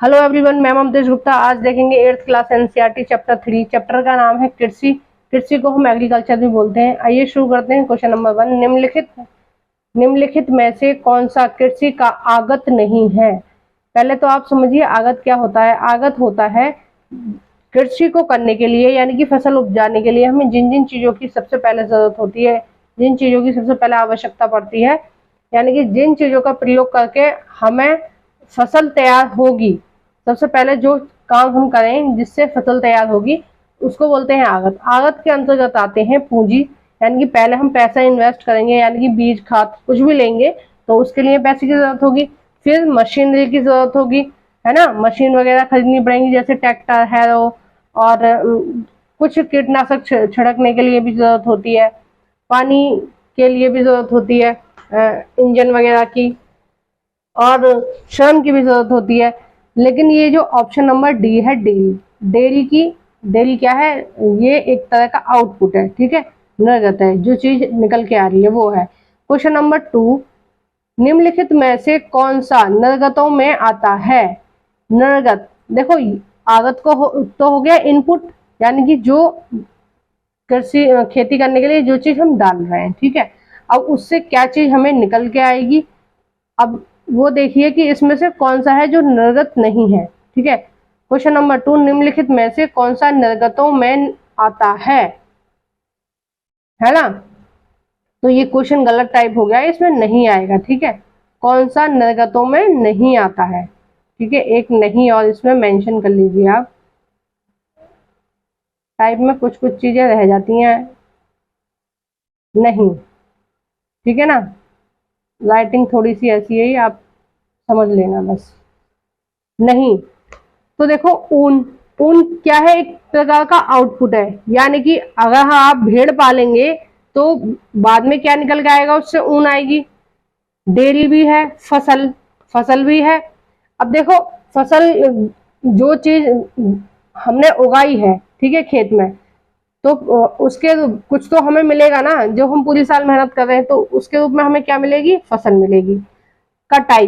Hello everyone, मैं ममतेश गुप्ता। आज देखेंगे 8th class NCERT chapter 3। Chapter का नाम है कृषि। कृषि को हम एग्रीकल्चर भी बोलते हैं। आइए शुरू करते हैं। क्वेश्चन नंबर 1, निम्नलिखित में से कौन सा कृषि का आगत नहीं है। पहले तो आप समझिए आगत क्या होता है। आगत होता है कृषि को करने के लिए, यानी कि फसल उपजाने के लिए हमें जिन जिन चीजों की सबसे पहले जरूरत होती है, जिन चीजों की सबसे पहले आवश्यकता पड़ती है, यानी कि जिन चीजों का प्रयोग करके हमें फसल तैयार होगी, सबसे पहले जो काम हम करें जिससे फसल तैयार होगी, उसको बोलते हैं आगत। आगत के अंतर्गत आते हैं पूंजी, यानी कि पहले हम पैसा इन्वेस्ट करेंगे, यानी कि बीज खाद कुछ भी लेंगे तो उसके लिए पैसे की जरूरत होगी। फिर मशीनरी की जरूरत होगी, है ना। मशीन वगैरह खरीदनी पड़ेंगी, जैसे ट्रैक्टर, हैरो और कुछ कीटनाशक छिड़कने के लिए भी जरूरत होती है। पानी के लिए भी जरूरत होती है, इंजन वगैरह की, और श्रम की भी जरूरत होती है। लेकिन ये जो ऑप्शन नंबर डी है, डेयरी क्या है, ये एक तरह का आउटपुट है, ठीक है, निर्गत है, जो चीज निकल के आ रही है वो है। क्वेश्चन नंबर 2, निम्नलिखित में से कौन सा निर्गतों में आता है। निर्गत देखो, आगत तो हो गया इनपुट, यानी कि जो कृषि खेती करने के लिए जो चीज हम डाल रहे हैं, ठीक है। अब उससे क्या चीज हमें निकल के आएगी, अब वो देखिए कि इसमें से कौन सा है जो निर्गत नहीं है, ठीक है। क्वेश्चन नंबर 2, निम्नलिखित में से कौन सा निर्गतों में आता है ना। तो ये क्वेश्चन गलत टाइप हो गया, इसमें नहीं आएगा, ठीक है। कौन सा निर्गतों में नहीं आता है, ठीक है, एक नहीं और इसमें मेंशन कर लीजिए आप। टाइप में कुछ कुछ चीजें रह जाती हैं, नहीं, ठीक है ना। राइटिंग थोड़ी सी ऐसी है, आप समझ लेना बस। नहीं तो देखो, ऊन ऊन क्या है, एक प्रकार का आउटपुट है, यानी कि अगर आप भेड़ पालेंगे तो बाद में क्या निकल के आएगा, उससे ऊन आएगी। डेयरी भी है, फसल भी है। अब देखो, फसल जो चीज हमने उगाई है, ठीक है, खेत में, तो उसके कुछ तो हमें मिलेगा ना, जो हम पूरी साल मेहनत कर रहे हैं, तो उसके रूप में हमें क्या मिलेगी, फसल मिलेगी। कटाई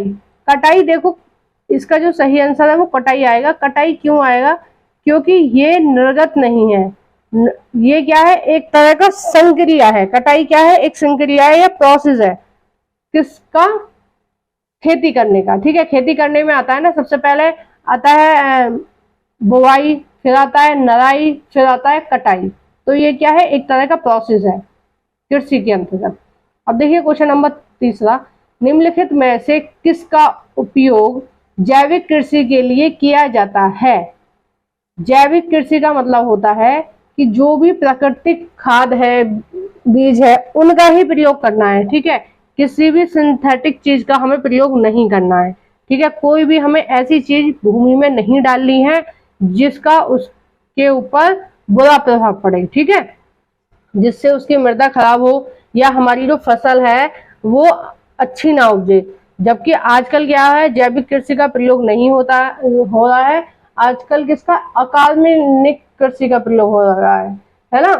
कटाई देखो, इसका जो सही आंसर है वो कटाई आएगा। कटाई क्यों आएगा, क्योंकि ये निर्गत नहीं है, ये क्या है, एक तरह का संक्रिया है। कटाई क्या है, एक संक्रिया है या प्रोसेस है, किसका, खेती करने का, ठीक है। खेती करने में आता है ना, सबसे पहले आता है बुवाई, फिर आता है नराई, फिर आता है कटाई। तो ये क्या है, एक तरह का प्रोसेस है कृषि के अंतर्गत। अब देखिए क्वेश्चन नंबर 3, निम्नलिखित में से किसका उपयोग जैविक कृषि के लिए किया जाता है। जैविक कृषि का मतलब होता है कि जो भी प्राकृतिक खाद है, बीज है, उनका ही प्रयोग करना है, ठीक है। किसी भी सिंथेटिक चीज का हमें प्रयोग नहीं करना है, ठीक है। कोई भी हमें ऐसी चीज भूमि में नहीं डालनी है जिसका उसके ऊपर बुरा प्रभाव पड़े, ठीक है, जिससे उसकी मृदा खराब हो या हमारी जो फसल है वो अच्छी ना उपजे। जबकि आजकल क्या है, जैविक कृषि का प्रयोग नहीं हो रहा है। आजकल किसका, अकार्बनिक कृषि का प्रयोग हो रहा है ना।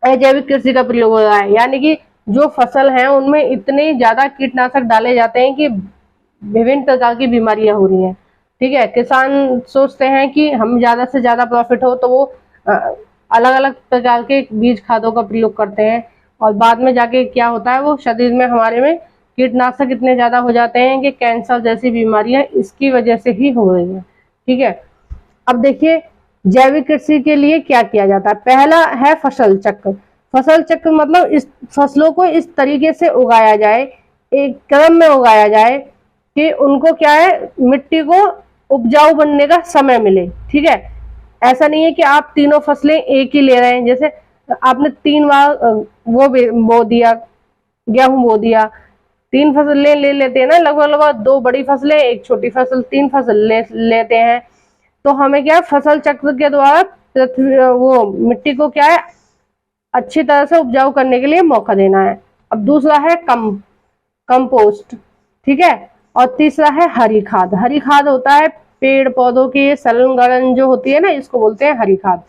अजैविक कृषि का प्रयोग हो रहा है, यानी कि जो फसल है उनमें इतने ज्यादा कीटनाशक डाले जाते हैं कि विभिन्न प्रकार की बीमारियां हो रही हैं, ठीक है। किसान सोचते हैं कि हम ज्यादा से ज्यादा प्रॉफिट हो, तो वो अलग अलग प्रकार के बीज खादों का प्रयोग करते हैं, और बाद में जाके क्या होता है, वो शरीर में हमारे में कीटनाशक इतने ज्यादा हो जाते हैं कि कैंसर जैसी बीमारियां इसकी वजह से ही हो रही है, ठीक है। अब देखिए जैविक कृषि के लिए क्या किया जाता है। पहला है फसल चक्र। फसल चक्र मतलब इस फसलों को इस तरीके से उगाया जाए, एक क्रम में उगाया जाए कि उनको क्या है, मिट्टी को उपजाऊ बनने का समय मिले, ठीक है। ऐसा नहीं है कि आप तीनों फसलें एक ही ले रहे हैं, जैसे आपने 3 बार वो बो दिया, गेहूं बो दिया, 3 फसलें ले लेते हैं ना, लगभग लगभग 2 बड़ी फसलें, एक छोटी फसल, 3 फसल लेते हैं। तो हमें क्या है, फसल चक्र के द्वारा पृथ्वी वो मिट्टी को क्या है, अच्छी तरह से उपजाऊ करने के लिए मौका देना है। अब दूसरा है कंपोस्ट, ठीक है। और तीसरा है हरी खाद। हरी खाद होता है पेड़ पौधों की संलग्न जो होती है ना, इसको बोलते हैं हरी खाद।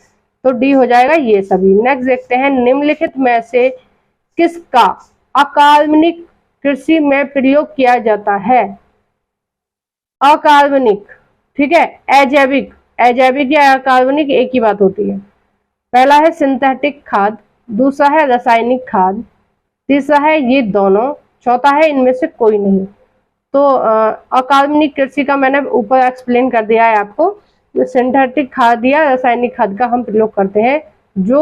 तो डी हो जाएगा ये सभी। नेक्स्ट देखते हैं, निम्नलिखित में से किसका अकार्बनिक कृषि में प्रयोग किया जाता है। अकार्बनिक ठीक है। अजैविक, अजैविक या अकार्बनिक एक ही बात होती है। पहला है सिंथेटिक खाद, दूसरा है रासायनिक खाद, तीसरा है ये दोनों, चौथा है इनमें से कोई नहीं। तो अकार्बनिक कृषि का मैंने ऊपर एक्सप्लेन कर दिया है आपको। सिंथेटिक खाद या रासायनिक खाद का हम प्रयोग करते हैं जो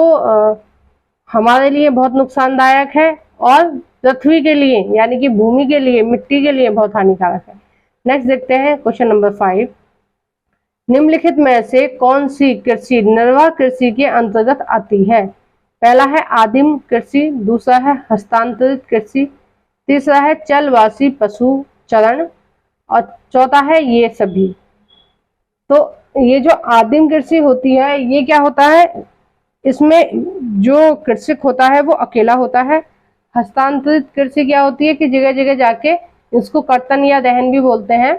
हमारे लिए बहुत नुकसानदायक है और पृथ्वी के लिए यानी कि भूमि के लिए, मिट्टी के लिए बहुत हानिकारक है। नेक्स्ट देखते हैं क्वेश्चन नंबर 5। निम्नलिखित में से कौन सी कृषि निर्वाह कृषि के अंतर्गत आती है? पहला है आदिम कृषि, दूसरा है हस्तांतरित कृषि, तीसरा है चलवासी पशु चरण और चौथा है ये सभी। तो ये जो आदिम कृषि होती है ये क्या होता है, इसमें जो कृषक होता है वो अकेला होता है। हस्तांतरित कृषि क्या होती है कि जगह जगह जाके, इसको कर्तन या दहन भी बोलते हैं।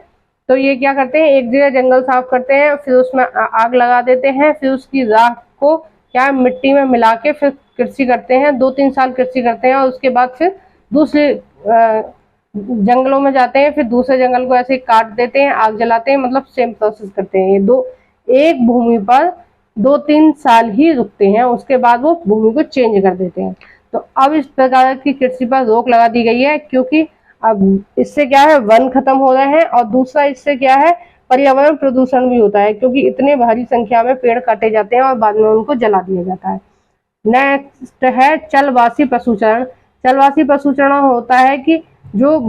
तो ये क्या करते हैं, एक जगह जंगल साफ करते हैं, फिर उसमें आग लगा देते हैं, फिर उसकी राख को क्या मिट्टी में मिला के फिर कृषि करते हैं, 2-3 साल कृषि करते हैं और उसके बाद फिर दूसरे जंगलों में जाते हैं, फिर दूसरे जंगल को ऐसे ही काट देते हैं, आग जलाते हैं, मतलब सेम प्रोसेस करते हैं। ये एक भूमि पर 2-3 साल ही रुकते हैं, उसके बाद वो भूमि को चेंज कर देते हैं। तो अब इस प्रकार की कृषि पर रोक लगा दी गई है क्योंकि अब इससे क्या है, वन खत्म हो रहे हैं और दूसरा इससे क्या है, पर्यावरण प्रदूषण भी होता है क्योंकि इतने भारी संख्या में पेड़ काटे जाते हैं और बाद में उनको जला दिया जाता है। नेक्स्ट है चलवासी पशुचरण। चलवासी पशुचरण होता है कि जो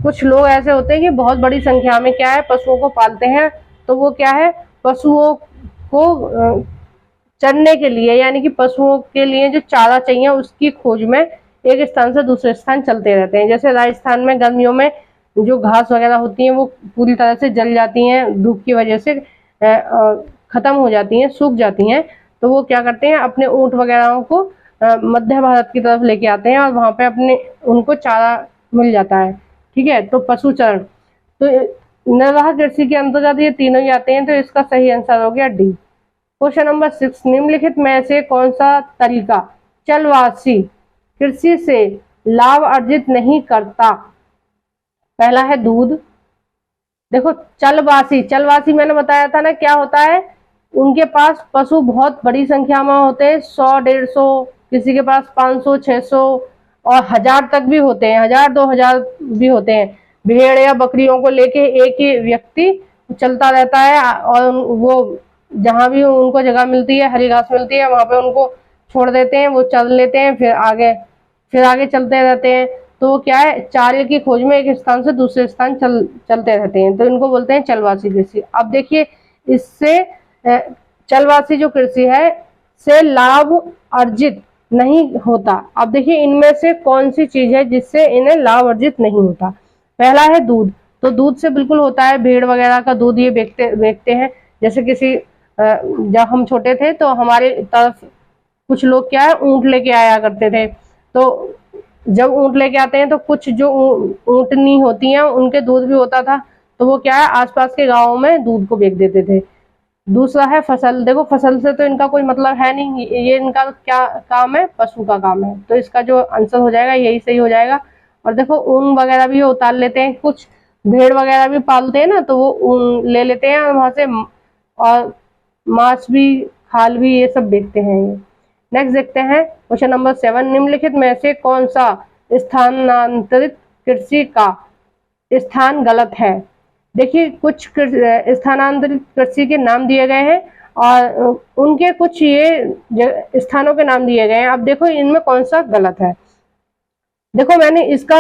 कुछ लोग ऐसे होते हैं कि बहुत बड़ी संख्या में क्या है पशुओं को पालते हैं, तो वो क्या है पशुओं को चरने के लिए यानी कि पशुओं के लिए जो चारा चाहिए उसकी खोज में एक स्थान से दूसरे स्थान चलते रहते हैं। जैसे राजस्थान में गर्मियों में जो घास वगैरह होती हैं वो पूरी तरह से जल जाती हैं, धूप की वजह से खत्म हो जाती हैं, सूख जाती हैं। तो वो क्या करते हैं, अपने ऊँट वगैरह को मध्य भारत की तरफ लेके आते हैं और वहाँ पे अपने उनको चारा मिल जाता है। ठीक है, तो पशुचरण, तो निर्वाह कृषि के अंतर्गत ये तीनों ही आते हैं। तो इसका सही आंसर हो गया डी। Question number 6। निम्नलिखित में से कौन सा तरीका चलवासी कृषि से लाभ अर्जित नहीं करता? पहला है दूध। देखो चलवासी मैंने बताया था ना क्या होता है, उनके पास पशु बहुत बड़ी संख्या में होते हैं, 100-150, किसी के पास 500, 600 और 1000 तक भी होते हैं, 1000-2000 भी होते हैं। भेड़ या बकरियों को लेके एक ही व्यक्ति चलता रहता है और वो जहां भी उनको जगह मिलती है, हरी घास मिलती है, वहां पे उनको छोड़ देते हैं, वो चल लेते हैं, फिर आगे चलते रहते हैं। तो क्या है, चारे की खोज में एक स्थान से दूसरे स्थान चलते रहते हैं, तो इनको बोलते हैं चलवासी कृषि। अब देखिए इससे चलवासी जो कृषि है से लाभ अर्जित नहीं होता। अब देखिए इनमें से कौन सी चीज है जिससे इन्हें लाभ अर्जित नहीं होता? पहला है दूध। तो दूध से बिल्कुल होता है, भेड़ वगैरह का दूध ये बेचते हैं। जैसे किसी जब हम छोटे थे तो हमारे तरफ कुछ लोग क्या है ऊंट लेके आया करते थे। तो जब ऊंट लेके आते हैं तो कुछ जो ऊंटनी होती हैं उनके दूध भी होता था, तो वो क्या है आसपास के गाँवों में दूध को बेच देते थे। दूसरा है फसल। देखो फसल से तो इनका कोई मतलब है नहीं, ये इनका क्या काम है, पशु का काम है। तो इसका जो आंसर हो जाएगा यही सही हो जाएगा। और देखो ऊन वगैरह भी उतार लेते हैं, कुछ भेड़ वगैरह भी पालते हैं ना, तो वो ऊन ले लेते हैं वहां से और मांस भी, खाल भी, ये सब बेचते हैं ये। नेक्स्ट देखते हैं क्वेश्चन नंबर 7। निम्नलिखित में से कौन सा स्थानांतरित कृषि का स्थान गलत है? देखिए कुछ स्थानांतरित कृषि के नाम दिए गए हैं और उनके कुछ ये स्थानों के नाम दिए गए हैं। अब देखो इनमें कौन सा गलत है। देखो मैंने इसका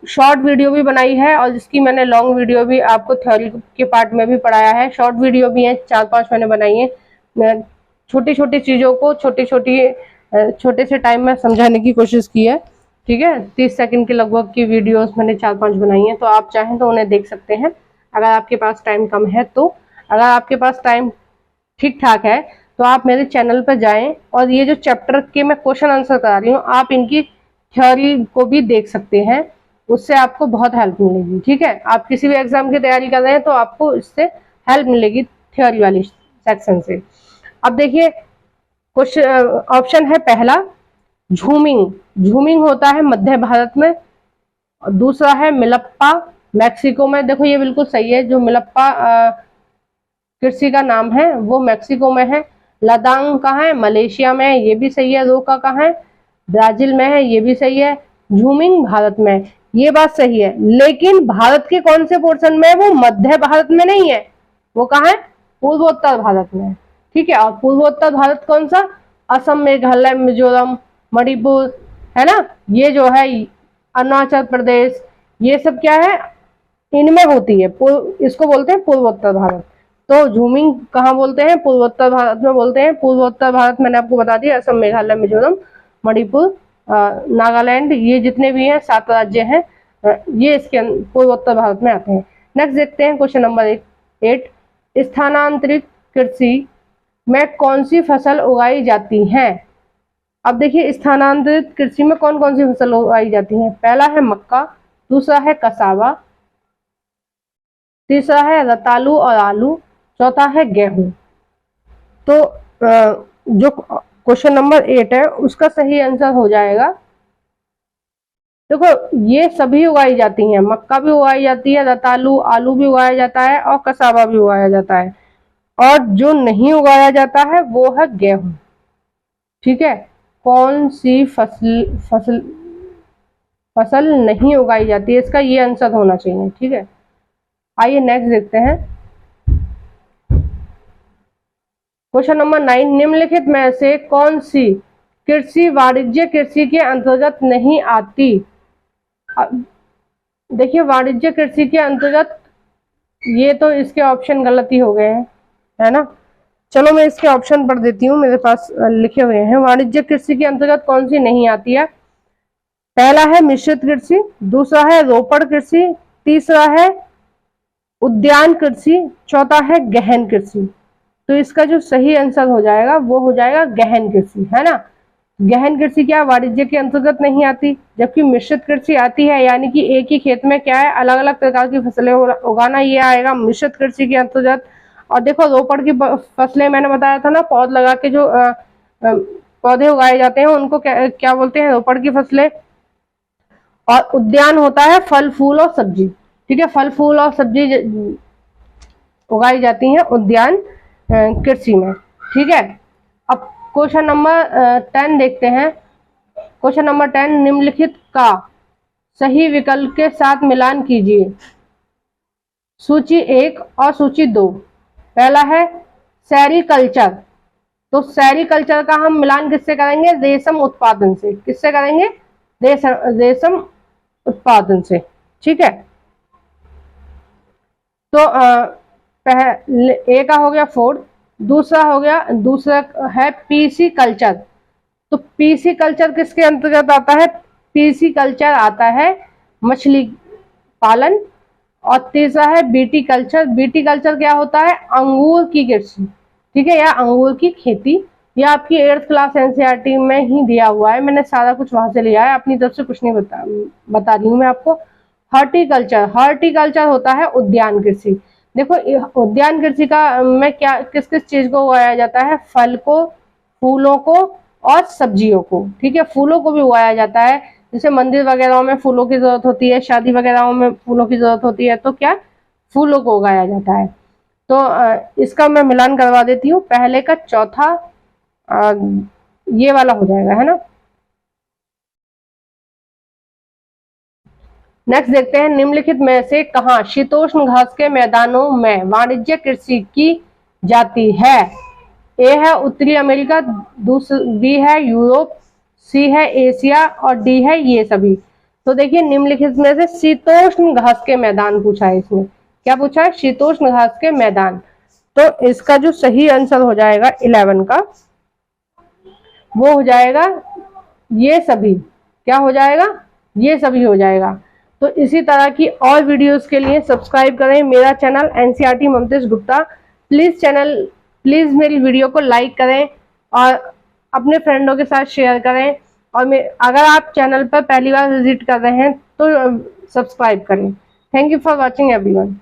शॉर्ट वीडियो भी बनाई है और इसकी मैंने लॉन्ग वीडियो भी आपको थ्योरी के पार्ट में भी पढ़ाया है। शॉर्ट वीडियो भी है, 4-5 मैंने बनाई है। छोटी छोटी चीजों को छोटे से टाइम में समझाने की कोशिश की है। ठीक है, 30 सेकंड के लगभग की वीडियोस मैंने 4-5 बनाई हैं, तो आप चाहें तो उन्हें देख सकते हैं अगर आपके पास टाइम कम है। तो अगर आपके पास टाइम ठीक ठाक है तो आप मेरे चैनल पर जाएं और ये जो चैप्टर के मैं क्वेश्चन आंसर करा रही हूँ आप इनकी थ्योरी को भी देख सकते हैं, उससे आपको बहुत हेल्प मिलेगी। ठीक है, आप किसी भी एग्जाम की तैयारी कर रहे हैं तो आपको इससे हेल्प मिलेगी थ्योरी वाली सेक्शन से। अब देखिए क्वेश्चन ऑप्शन है पहला झूमिंग। झूमिंग होता है मध्य भारत में। दूसरा है मिलप्पा, मैक्सिको में। देखो ये बिल्कुल सही है, जो मिलप्पा कृषि का नाम है वो मेक्सिको में है। लदांग कहाँ है? मलेशिया में है, ये भी सही है। रोका कहाँ है? ब्राजील में है, ये भी सही है। झूमिंग भारत में है, ये बात सही है, लेकिन भारत के कौन से पोर्शन में है? वो मध्य भारत में नहीं है, वो कहाँ है? पूर्वोत्तर भारत में है। ठीक है, और पूर्वोत्तर भारत कौन सा? असम, मेघालय, मिजोरम, मणिपुर, है ना, ये जो है अरुणाचल प्रदेश, ये सब क्या है? इनमें होती है, इसको बोलते हैं पूर्वोत्तर भारत। तो झूमिंग कहाँ बोलते हैं? पूर्वोत्तर भारत में बोलते हैं। पूर्वोत्तर भारत मैंने आपको बता दिया, असम, मेघालय, मिजोरम, मणिपुर, नागालैंड, ये जितने भी हैं 7 राज्य हैं, ये इसके पूर्वोत्तर भारत में आते हैं। नेक्स्ट देखते हैं क्वेश्चन नंबर 8। स्थानांतरित कृषि में कौन सी फसल उगाई जाती है? अब देखिए, स्थानांतरित कृषि में कौन कौन सी फसल उगाई जाती है? पहला है मक्का, दूसरा है कसावा, तीसरा है रतालू और आलू, चौथा है गेहूं। तो जो क्वेश्चन नंबर 8 है उसका सही आंसर हो जाएगा, देखो ये सभी उगाई जाती हैं, मक्का भी उगाई जाती है, रतालू, आलू भी उगाया जाता है और कसावा भी उगाया जाता है। और जो नहीं उगाया जाता है वो है गेहूं। ठीक है, कौन सी फसल नहीं उगाई जाती है, इसका ये आंसर होना चाहिए। ठीक है, आइए नेक्स्ट देखते हैं क्वेश्चन नंबर 9। निम्नलिखित में से कौन सी कृषि वाणिज्य कृषि के अंतर्गत नहीं आती? देखिए, वाणिज्य कृषि के अंतर्गत, ये तो इसके ऑप्शन गलत ही हो गए हैं, है ना। चलो मैं इसके ऑप्शन पढ़ देती हूँ, मेरे पास लिखे हुए हैं। वाणिज्य कृषि के अंतर्गत कौन सी नहीं आती है? पहला है मिश्रित कृषि, दूसरा है रोपड़ कृषि, तीसरा है उद्यान कृषि, चौथा है गहन कृषि। तो इसका जो सही आंसर हो जाएगा वो हो जाएगा गहन कृषि, है ना। गहन कृषि क्या वाणिज्य के अंतर्गत नहीं आती, जबकि मिश्रित कृषि आती है, यानी कि एक ही खेत में क्या है अलग अलग प्रकार की फसलें उगाना, ये आएगा मिश्रित कृषि के अंतर्गत। और देखो, रोपड़ की फसलें मैंने बताया था ना, पौध लगा के जो पौधे उगाए जाते हैं उनको क्या बोलते हैं? रोपड़ की फसलें। और उद्यान होता है फल, फूल और सब्जी। ठीक है, फल, फूल और सब्जी उगाई जाती हैं उद्यान कृषि में। ठीक है, अब क्वेश्चन नंबर 10 देखते हैं। क्वेश्चन नंबर 10, निम्नलिखित का सही विकल्प के साथ मिलान कीजिए। सूची 1 और सूची 2। पहला है सेरीकल्चर, तो सेरीकल्चर का हम मिलान किससे करेंगे? रेशम उत्पादन से। किससे करेंगे? रेशम उत्पादन से। ठीक है, तो पहले ए का हो गया फूड, दूसरा है पीसी कल्चर। तो पीसी कल्चर किसके अंतर्गत आता है? पीसी कल्चर आता है मछली पालन। और तीसरा है बीटी कल्चर। बीटी कल्चर क्या होता है? अंगूर की कृषि। ठीक है, या अंगूर की खेती। यह आपकी 8th क्लास एनसीईआरटी में ही दिया हुआ है, मैंने सारा कुछ वहां से लिया है, अपनी तरफ से कुछ नहीं बता रही हूँ मैं आपको। हॉर्टिकल्चर होता है उद्यान कृषि। देखो, उद्यान कृषि का में क्या किस किस चीज को उगाया जाता है? फल को, फूलों को और सब्जियों को। ठीक है, फूलों को भी उगाया जाता है, जैसे मंदिर वगैरह में फूलों की जरूरत होती है, शादी वगैरह में फूलों की जरूरत होती है, तो क्या फूलों को उगाया जाता है। तो इसका मैं मिलान करवा देती हूँ। पहले का चौथा ये वाला हो जाएगा, है ना। नेक्स्ट देखते हैं, निम्नलिखित में से कहाँ शीतोष्ण घास के मैदानों में वाणिज्य कृषि की जाती है? ए है उत्तरी अमेरिका, बी है यूरोप, सी है एशिया और डी है ये सभी। तो देखिए, निम्नलिखित में से शीतोष्ण घास के मैदान पूछा है इसमें। क्या पूछा है? शीतोष्ण घास के मैदान। तो इसका जो सही आंसर हो जाएगा 11 का, वो हो जाएगा ये सभी। क्या हो जाएगा? ये सभी हो जाएगा। तो इसी तरह की और वीडियोस के लिए सब्सक्राइब करें मेरा channel NCERT Mamtesh Gupta. Please मेरी वीडियो को लाइक करें और अपने फ्रेंडों के साथ शेयर करें। और अगर आप चैनल पर पहली बार विजिट कर रहे हैं तो सब्सक्राइब करें। Thank you for watching everyone.